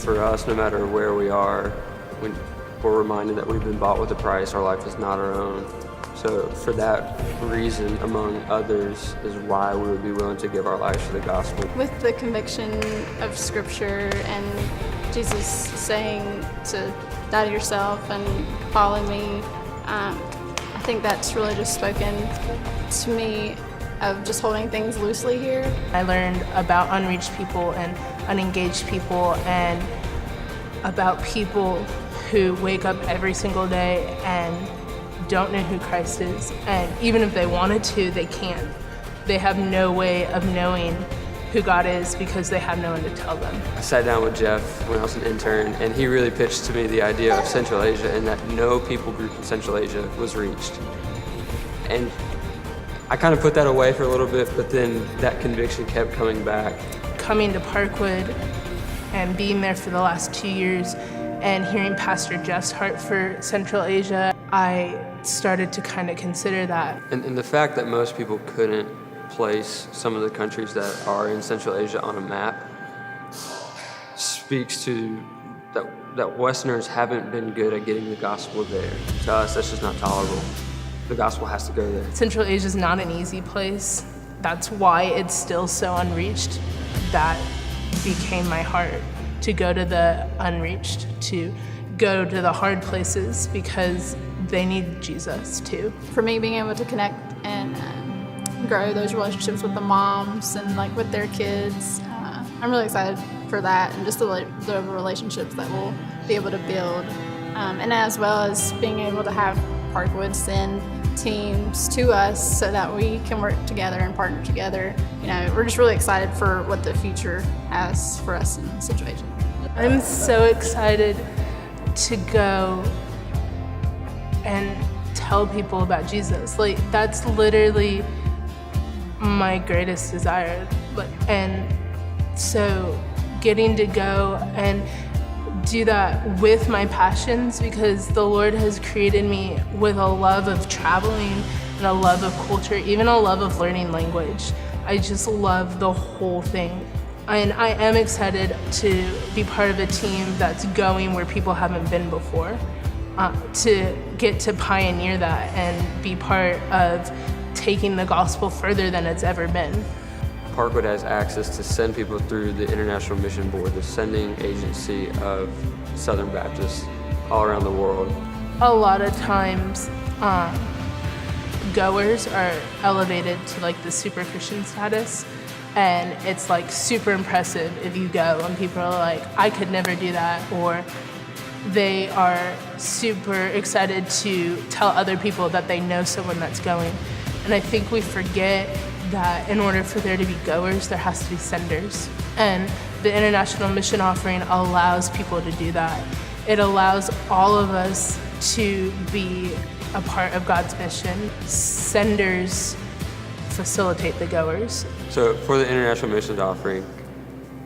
For us, no matter where we are, we're reminded that we've been bought with a price. Our life is not our own. So for that reason, among others, is why we would be willing to give our lives for the gospel. With the conviction of Scripture and Jesus saying to die to yourself and follow me, I think that's really just spoken to me of just holding things loosely here. I learned about unreached people and unengaged people, and about people who wake up every single day and don't know who Christ is. And even if they wanted to, they can't. They have no way of knowing who God is because they have no one to tell them. I sat down with Jeff when I was an intern, and he really pitched to me the idea of Central Asia and that no people group in Central Asia was reached. And I kind of put that away for a little bit, but then that conviction kept coming back. Coming to Parkwood and being there for the last 2 years and hearing Pastor Jeff's heart for Central Asia, I started to kind of consider that. And the fact that most people couldn't place some of the countries that are in Central Asia on a map speaks to that Westerners haven't been good at getting the gospel there. To us, that's just not tolerable. The gospel has to go there. Central Asia is not an easy place. That's why it's still so unreached. That became my heart, to go to the unreached, to go to the hard places because they need Jesus too. For me, being able to connect and grow those relationships with the moms and like with their kids, I'm really excited for that, and just the relationships that we'll be able to build, and as well as being able to have Parkwood send teams to us so that we can work together and partner together. You know, we're just really excited for what the future has for us in this situation. I'm so excited to go and tell people about Jesus. Like, that's literally my greatest desire. And so getting to go and do that with my passions, because the Lord has created me with a love of traveling and a love of culture, even a love of learning language. I just love the whole thing. And I am excited to be part of a team that's going where people haven't been before, to get to pioneer that and be part of taking the gospel further than it's ever been. Parkwood has access to send people through the International Mission Board, the sending agency of Southern Baptists all around the world. A lot of times, goers are elevated to like the super Christian status, and it's like super impressive if you go and people are like, I could never do that, or they are super excited to tell other people that they know someone that's going. And I think we forget that in order for there to be goers, there has to be senders. And the International Mission Offering allows people to do that. It allows all of us to be a part of God's mission. Senders facilitate the goers. So for the International Missions Offering,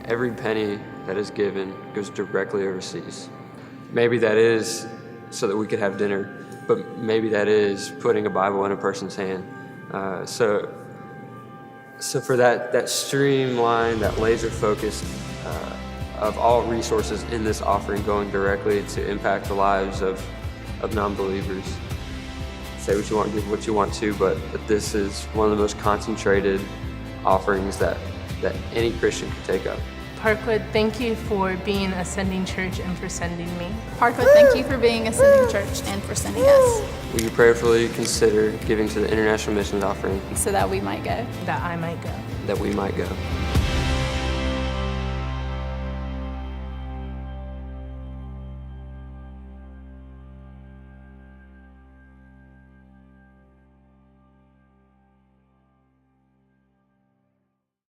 every penny that is given goes directly overseas. Maybe that is so that we could have dinner, but maybe that is putting a Bible in a person's hand. So for that streamline, that laser focus of all resources in this offering going directly to impact the lives of non-believers. Say what you want, give what you want to, but this is one of the most concentrated offerings that any Christian could take up. Parkwood, thank you for being a sending church and for sending me. Parkwood, thank you for being a sending church and for sending us. Will you prayerfully consider giving to the International Missions Offering So that we might go. That I might go. that we might go?